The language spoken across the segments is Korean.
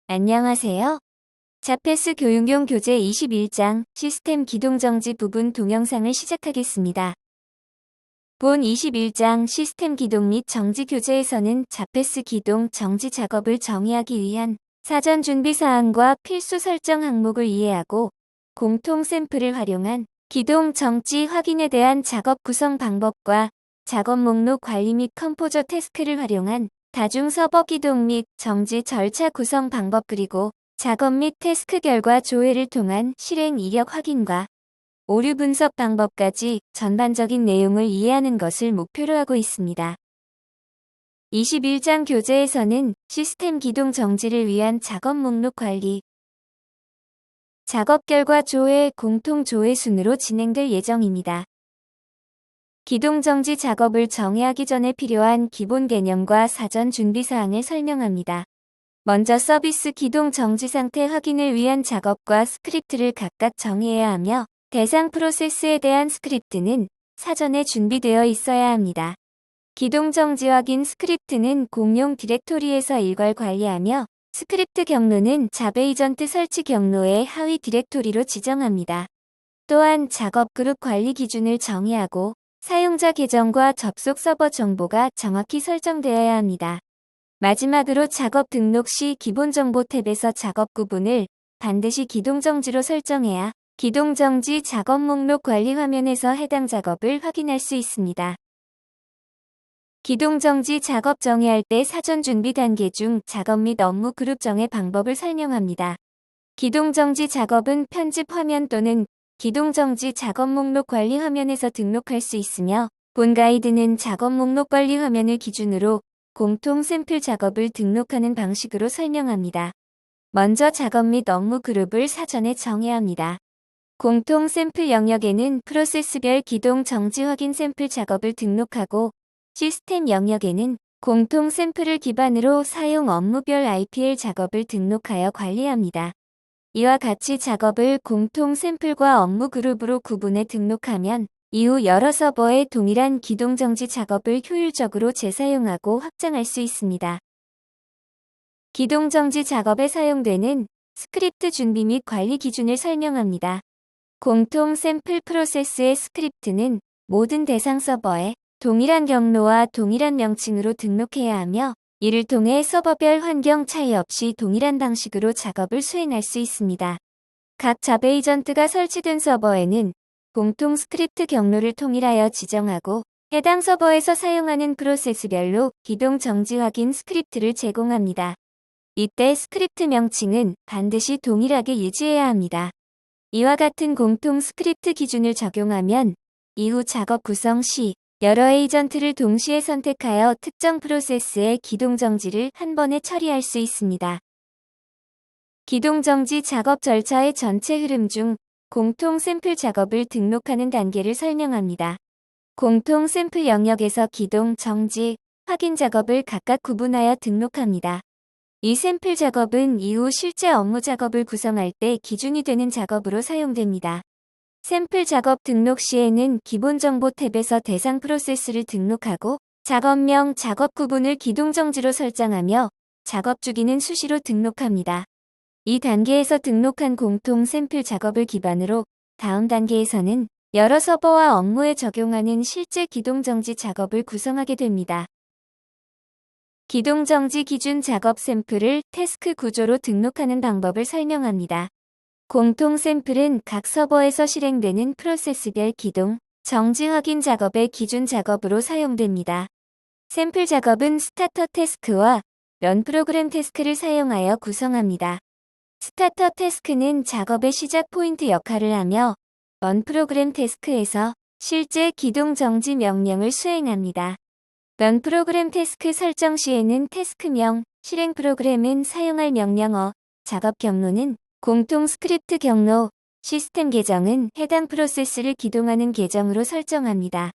안녕하세요. 자페스 교육용 교재 21장 시스템 기동 정지 부분 동영상을 시작하겠습니다. 본 21장 시스템 기동 및 정지 교재에서는 자페스 기동 정지 작업을 정의하기 위한 사전 준비 사항과 필수 설정 항목을 이해하고 공통 샘플을 활용한 기동 정지 확인에 대한 작업 구성 방법과 작업 목록 관리 및 컴포저 태스크를 활용한 다중 서버 기동 및 정지 절차 구성 방법 그리고 작업 및 태스크 결과 조회를 통한 실행 이력 확인과 오류 분석 방법까지 전반적인 내용을 이해하는 것을 목표로 하고 있습니다. 21장 교재에서는 시스템 기동 정지를 위한 작업 목록 관리, 작업 결과 조회 공통 조회 순으로 진행될 예정입니다. 기동정지 작업을 정의하기 전에 필요한 기본 개념과 사전 준비사항을 설명합니다. 먼저 서비스 기동 정지 상태 확인을 위한 작업과 스크립트를 각각 정의해야 하며 대상 프로세스에 대한 스크립트는 사전에 준비되어 있어야 합니다. 기동 정지 확인 스크립트는 공용 디렉토리에서 일괄 관리하며 스크립트 경로는 잡 에이전트 설치 경로의 하위 디렉토리로 지정합니다. 또한 작업 그룹 관리 기준을 정의하고 사용자 계정과 접속 서버 정보가 정확히 설정되어야 합니다. 마지막으로 작업 등록 시 기본정보 탭에서 작업 구분을 반드시 기동정지로 설정해야 기동정지 작업 목록 관리 화면에서 해당 작업을 확인할 수 있습니다. 기동정지 작업 정의할 때 사전 준비 단계 중 작업 및 업무 그룹 정의 방법을 설명합니다. 기동정지 작업은 편집 화면 또는 기동정지 작업 목록 관리 화면에서 등록할 수 있으며 본 가이드는 작업 목록 관리 화면을 기준으로 공통 샘플 작업을 등록하는 방식으로 설명합니다. 먼저 작업 및 업무 그룹을 사전에 정해야 합니다. 공통 샘플 영역에는 프로세스별 기동 정지 확인 샘플 작업을 등록하고 시스템 영역에는 공통 샘플을 기반으로 사용 업무별 IPL 작업을 등록하여 관리합니다. 이와 같이 작업을 공통 샘플과 업무 그룹으로 구분해 등록하면 이후 여러 서버의 동일한 기동정지 작업을 효율적으로 재사용하고 확장할 수 있습니다. 기동정지 작업에 사용되는 스크립트 준비 및 관리 기준을 설명합니다. 공통 샘플 프로세스의 스크립트는 모든 대상 서버에 동일한 경로와 동일한 명칭으로 등록해야 하며 이를 통해 서버별 환경 차이 없이 동일한 방식으로 작업을 수행할 수 있습니다. 각 잡 에이전트가 설치된 서버에는 공통 스크립트 경로를 통일하여 지정하고 해당 서버에서 사용하는 프로세스별로 기동 정지 확인 스크립트를 제공합니다. 이때 스크립트 명칭은 반드시 동일하게 유지해야 합니다. 이와 같은 공통 스크립트 기준을 적용하면 이후 작업 구성 시 여러 에이전트를 동시에 선택하여 특정 프로세스의 기동정지를 한 번에 처리할 수 있습니다. 기동정지 작업 절차의 전체 흐름 중 공통 샘플 작업을 등록하는 단계를 설명합니다. 공통 샘플 영역에서 기동, 정지, 확인 작업을 각각 구분하여 등록합니다. 이 샘플 작업은 이후 실제 업무 작업을 구성할 때 기준이 되는 작업으로 사용됩니다. 샘플 작업 등록 시에는 기본 정보 탭에서 대상 프로세스를 등록하고 작업명, 작업 구분을 기동정지로 설정하며 작업 주기는 수시로 등록합니다. 이 단계에서 등록한 공통 샘플 작업을 기반으로 다음 단계에서는 여러 서버와 업무에 적용하는 실제 기동정지 작업을 구성하게 됩니다. 기동정지 기준 작업 샘플을 태스크 구조로 등록하는 방법을 설명합니다. 공통 샘플은 각 서버에서 실행되는 프로세스별 기동, 정지 확인 작업의 기준 작업으로 사용됩니다. 샘플 작업은 스타터 태스크와 런 프로그램 태스크를 사용하여 구성합니다. 스타터 태스크는 작업의 시작 포인트 역할을 하며 런 프로그램 태스크에서 실제 기동 정지 명령을 수행합니다. 런 프로그램 태스크 설정 시에는 태스크명, 실행 프로그램은 사용할 명령어, 작업 경로는 공통 스크립트 경로, 시스템 계정은 해당 프로세스를 기동하는 계정으로 설정합니다.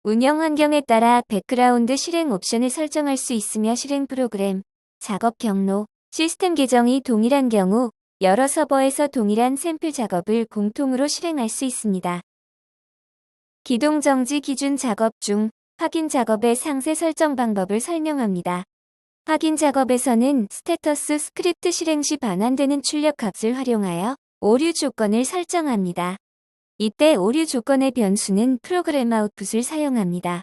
운영 환경에 따라 백그라운드 실행 옵션을 설정할 수 있으며 실행 프로그램, 작업 경로, 시스템 계정이 동일한 경우 여러 서버에서 동일한 샘플 작업을 공통으로 실행할 수 있습니다. 기동정지 기준 작업 중 확인 작업의 상세 설정 방법을 설명합니다. 확인 작업에서는 스테터스 스크립트 실행 시 반환되는 출력 값을 활용하여 오류 조건을 설정합니다. 이때 오류 조건의 변수는 프로그램 아웃풋을 사용합니다.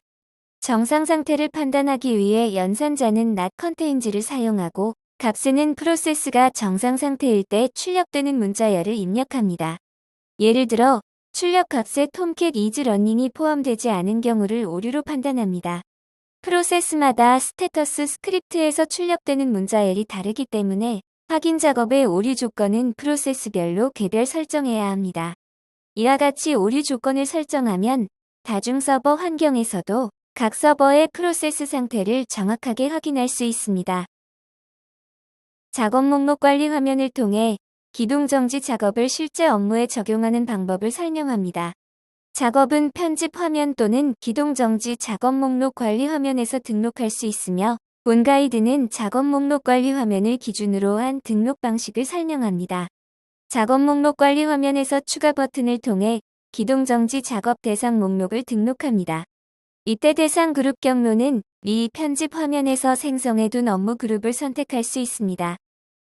정상 상태를 판단하기 위해 연산자는 not contains를 사용하고 값에는 프로세스가 정상 상태일 때 출력되는 문자열을 입력합니다. 예를 들어 출력 값에 tomcat is running이 포함되지 않은 경우를 오류로 판단합니다. 프로세스마다 스테터스 스크립트에서 출력되는 문자열이 다르기 때문에 확인 작업의 오류 조건은 프로세스별로 개별 설정해야 합니다. 이와 같이 오류 조건을 설정하면 다중 서버 환경에서도 각 서버의 프로세스 상태를 정확하게 확인할 수 있습니다. 작업 목록 관리 화면을 통해 기동 정지 작업을 실제 업무에 적용하는 방법을 설명합니다. 작업은 편집 화면 또는 기동 정지 작업 목록 관리 화면에서 등록할 수 있으며 본 가이드는 작업 목록 관리 화면을 기준으로 한 등록 방식을 설명합니다. 작업 목록 관리 화면에서 추가 버튼을 통해 기동 정지 작업 대상 목록을 등록합니다. 이때 대상 그룹 경로는 미 편집 화면에서 생성해둔 업무 그룹을 선택할 수 있습니다.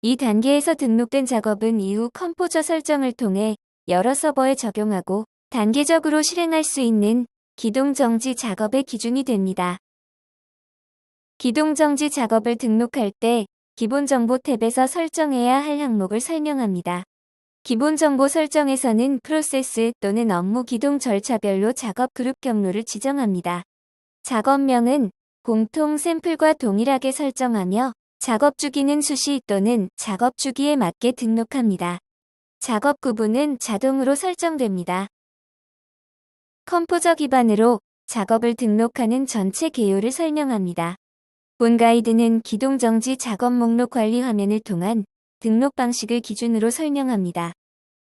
이 단계에서 등록된 작업은 이후 컴포저 설정을 통해 여러 서버에 적용하고 단계적으로 실행할 수 있는 기동 정지 작업의 기준이 됩니다. 기동 정지 작업을 등록할 때 기본 정보 탭에서 설정해야 할 항목을 설명합니다. 기본 정보 설정에서는 프로세스 또는 업무 기동 절차별로 작업 그룹 경로를 지정합니다. 작업명은 공통 샘플과 동일하게 설정하며 작업 주기는 수시 또는 작업 주기에 맞게 등록합니다. 작업 구분은 자동으로 설정됩니다. 컴포저 기반으로 작업을 등록하는 전체 개요를 설명합니다. 본 가이드는 기동 정지 작업 목록 관리 화면을 통한 등록 방식을 기준으로 설명합니다.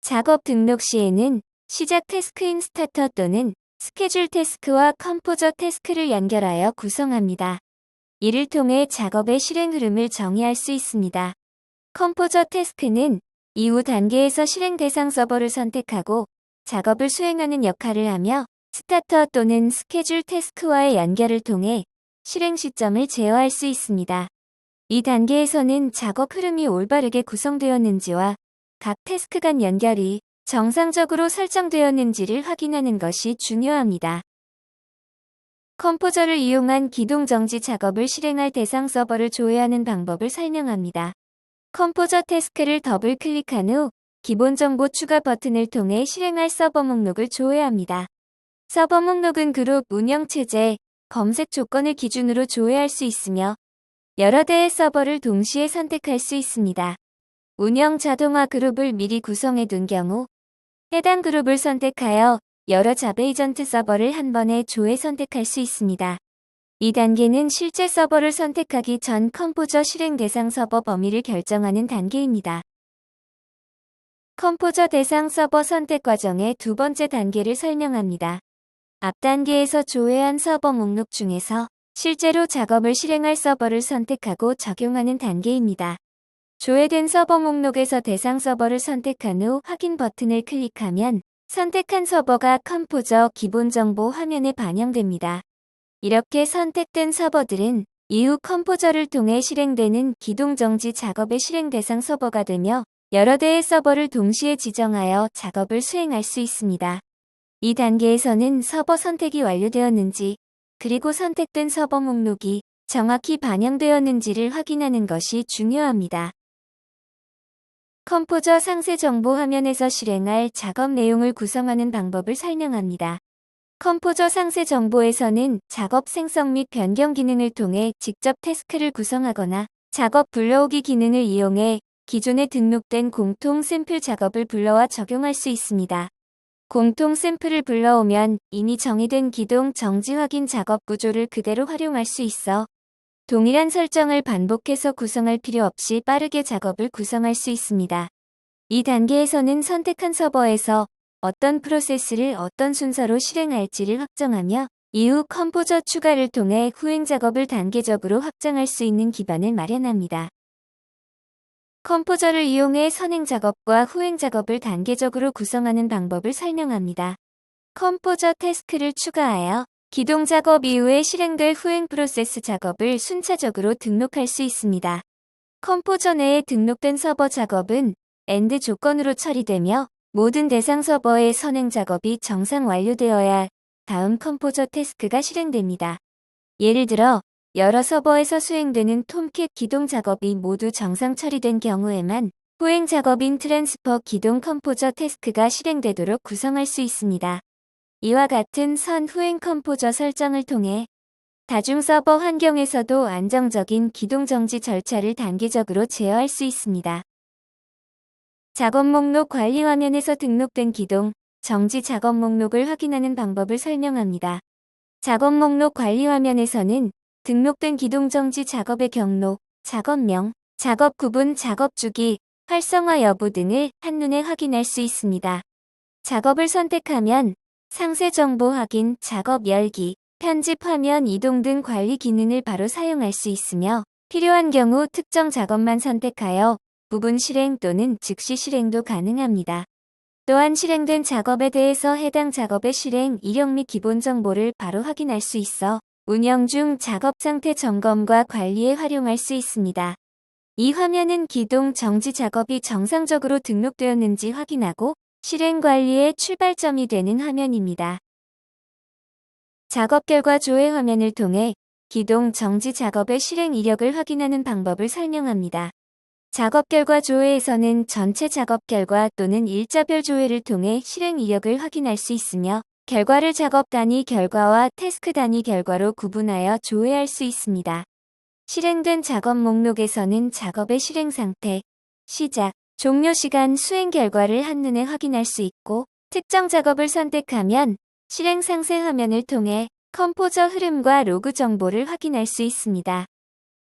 작업 등록 시에는 시작 태스크인 스타터 또는 스케줄 태스크와 컴포저 태스크를 연결하여 구성합니다. 이를 통해 작업의 실행 흐름을 정의할 수 있습니다. 컴포저 태스크는 이후 단계에서 실행 대상 서버를 선택하고 작업을 수행하는 역할을 하며 스타터 또는 스케줄 태스크와의 연결을 통해 실행 시점을 제어할 수 있습니다. 이 단계에서는 작업 흐름이 올바르게 구성되었는지와 각 태스크 간 연결이 정상적으로 설정되었는지를 확인하는 것이 중요합니다. 컴포저를 이용한 기동 정지 작업을 실행할 대상 서버를 조회하는 방법을 설명합니다. 컴포저 태스크를 더블 클릭한 후 기본 정보 추가 버튼을 통해 실행할 서버 목록을 조회합니다. 서버 목록은 그룹 운영체제, 검색 조건을 기준으로 조회할 수 있으며 여러 대의 서버를 동시에 선택할 수 있습니다. 운영 자동화 그룹을 미리 구성해 둔 경우 해당 그룹을 선택하여 여러 자베 에이전트 서버를 한 번에 조회 선택할 수 있습니다. 이 단계는 실제 서버를 선택하기 전 컴포저 실행 대상 서버 범위를 결정하는 단계입니다. 컴포저 대상 서버 선택 과정의 두 번째 단계를 설명합니다. 앞 단계에서 조회한 서버 목록 중에서 실제로 작업을 실행할 서버를 선택하고 적용하는 단계입니다. 조회된 서버 목록에서 대상 서버를 선택한 후 확인 버튼을 클릭하면 선택한 서버가 컴포저 기본 정보 화면에 반영됩니다. 이렇게 선택된 서버들은 이후 컴포저를 통해 실행되는 기동 정지 작업의 실행 대상 서버가 되며 여러 대의 서버를 동시에 지정하여 작업을 수행할 수 있습니다. 이 단계에서는 서버 선택이 완료되었는지 그리고 선택된 서버 목록이 정확히 반영되었는지를 확인하는 것이 중요합니다. 컴포저 상세 정보 화면에서 실행할 작업 내용을 구성하는 방법을 설명합니다. 컴포저 상세 정보에서는 작업 생성 및 변경 기능을 통해 직접 태스크를 구성하거나 작업 불러오기 기능을 이용해 기존에 등록된 공통 샘플 작업을 불러와 적용할 수 있습니다. 공통 샘플을 불러오면 이미 정의된 기동 정지 확인 작업 구조를 그대로 활용할 수 있어 동일한 설정을 반복해서 구성할 필요 없이 빠르게 작업을 구성할 수 있습니다. 이 단계에서는 선택한 서버에서 어떤 프로세스를 어떤 순서로 실행할지를 확정하며 이후 컴포저 추가를 통해 후행 작업을 단계적으로 확장할 수 있는 기반을 마련합니다. 컴포저를 이용해 선행 작업과 후행 작업을 단계적으로 구성하는 방법을 설명합니다. 컴포저 태스크를 추가하여 기동 작업 이후에 실행될 후행 프로세스 작업을 순차적으로 등록할 수 있습니다. 컴포저 내에 등록된 서버 작업은 엔드 조건으로 처리되며 모든 대상 서버의 선행 작업이 정상 완료되어야 다음 컴포저 태스크가 실행됩니다. 예를 들어 여러 서버에서 수행되는 톰캣 기동 작업이 모두 정상 처리된 경우에만 후행 작업인 트랜스퍼 기동 컴포저 태스크가 실행되도록 구성할 수 있습니다. 이와 같은 선 후행 컴포저 설정을 통해 다중 서버 환경에서도 안정적인 기동 정지 절차를 단계적으로 제어할 수 있습니다. 작업 목록 관리 화면에서 등록된 기동 정지 작업 목록을 확인하는 방법을 설명합니다. 작업 목록 관리 화면에서는 등록된 기동 정지 작업의 경로, 작업명, 작업 구분, 작업 주기, 활성화 여부 등을 한눈에 확인할 수 있습니다. 작업을 선택하면 상세 정보 확인, 작업 열기, 편집 화면 이동 등 관리 기능을 바로 사용할 수 있으며 필요한 경우 특정 작업만 선택하여 부분 실행 또는 즉시 실행도 가능합니다. 또한 실행된 작업에 대해서 해당 작업의 실행 이력 및 기본 정보를 바로 확인할 수 있어 운영 중 작업 상태 점검과 관리에 활용할 수 있습니다. 이 화면은 기동 정지 작업이 정상적으로 등록되었는지 확인하고 실행 관리의 출발점이 되는 화면입니다. 작업 결과 조회 화면을 통해 기동 정지 작업의 실행 이력을 확인하는 방법을 설명합니다. 작업 결과 조회에서는 전체 작업 결과 또는 일자별 조회를 통해 실행 이력을 확인할 수 있으며 결과를 작업 단위 결과와 태스크 단위 결과로 구분하여 조회할 수 있습니다. 실행된 작업 목록에서는 작업의 실행 상태, 시작, 종료 시간, 수행 결과를 한눈에 확인할 수 있고 특정 작업을 선택하면 실행 상세 화면을 통해 컴포저 흐름과 로그 정보를 확인할 수 있습니다.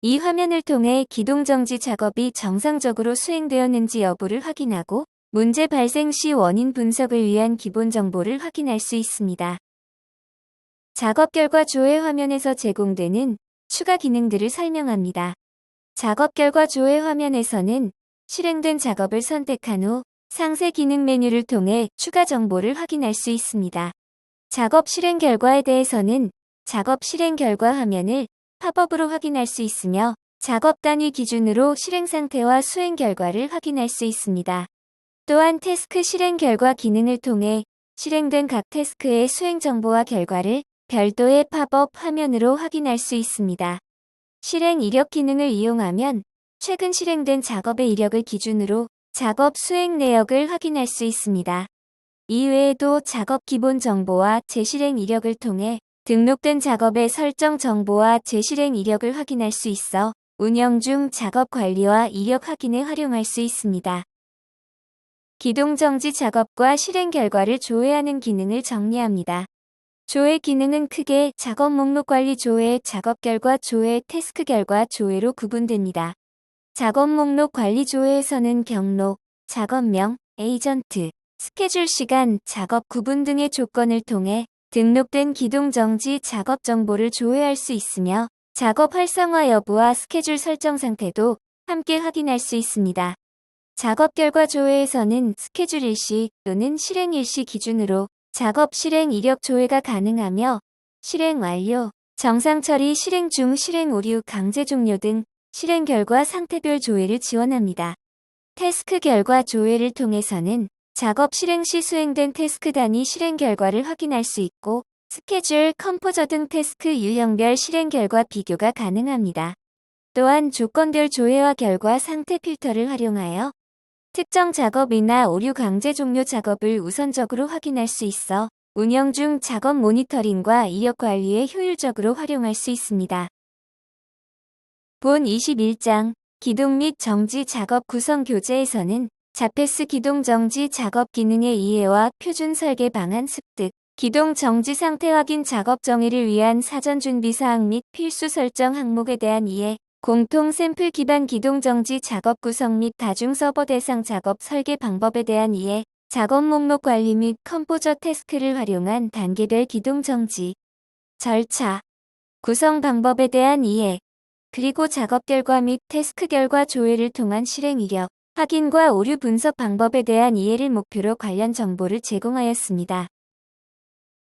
이 화면을 통해 기동 정지 작업이 정상적으로 수행되었는지 여부를 확인하고 문제 발생 시 원인 분석을 위한 기본 정보를 확인할 수 있습니다. 작업 결과 조회 화면에서 제공되는 추가 기능들을 설명합니다. 작업 결과 조회 화면에서는 실행된 작업을 선택한 후 상세 기능 메뉴를 통해 추가 정보를 확인할 수 있습니다. 작업 실행 결과에 대해서는 작업 실행 결과 화면을 팝업으로 확인할 수 있으며 작업 단위 기준으로 실행 상태와 수행 결과를 확인할 수 있습니다. 또한 태스크 실행 결과 기능을 통해 실행된 각 태스크의 수행 정보와 결과를 별도의 팝업 화면으로 확인할 수 있습니다. 실행 이력 기능을 이용하면 최근 실행된 작업의 이력을 기준으로 작업 수행 내역을 확인할 수 있습니다. 이외에도 작업 기본 정보와 재실행 이력을 통해 등록된 작업의 설정 정보와 재실행 이력을 확인할 수 있어 운영 중 작업 관리와 이력 확인에 활용할 수 있습니다. 기동 정지 작업과 실행 결과를 조회하는 기능을 정리합니다. 조회 기능은 크게 작업 목록 관리 조회, 작업 결과 조회, 태스크 결과 조회로 구분됩니다. 작업 목록 관리 조회에서는 경로, 작업명, 에이전트, 스케줄 시간, 작업 구분 등의 조건을 통해 등록된 기동 정지 작업 정보를 조회할 수 있으며 작업 활성화 여부와 스케줄 설정 상태도 함께 확인할 수 있습니다. 작업 결과 조회에서는 스케줄 일시 또는 실행 일시 기준으로 작업 실행 이력 조회가 가능하며 실행 완료, 정상 처리, 실행 중, 실행 오류, 강제 종료 등 실행 결과 상태별 조회를 지원합니다. 태스크 결과 조회를 통해서는 작업 실행 시 수행된 태스크 단위 실행 결과를 확인할 수 있고 스케줄, 컴포저 등 태스크 유형별 실행 결과 비교가 가능합니다. 또한 조건별 조회와 결과 상태 필터를 활용하여 특정 작업이나 오류 강제 종료 작업을 우선적으로 확인할 수 있어 운영 중 작업 모니터링과 이력 관리에 효율적으로 활용할 수 있습니다. 본 21장 기동 및 정지 작업 구성 교재에서는 자패스 기동 정지 작업 기능의 이해와 표준 설계 방안 습득, 기동 정지 상태 확인 작업 정의를 위한 사전 준비 사항 및 필수 설정 항목에 대한 이해, 공통 샘플 기반 기동 정지 작업 구성 및 다중 서버 대상 작업 설계 방법에 대한 이해, 작업 목록 관리 및 컴포저 태스크를 활용한 단계별 기동 정지 절차, 구성 방법에 대한 이해, 그리고 작업 결과 및 태스크 결과 조회를 통한 실행 이력, 확인과 오류 분석 방법에 대한 이해를 목표로 관련 정보를 제공하였습니다.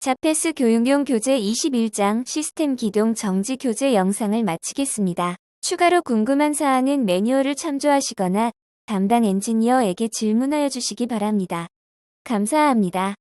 자페스 교육용 교재 21장 시스템 기동 정지 교재 영상을 마치겠습니다. 추가로 궁금한 사항은 매뉴얼을 참조하시거나 담당 엔지니어에게 질문하여 주시기 바랍니다. 감사합니다.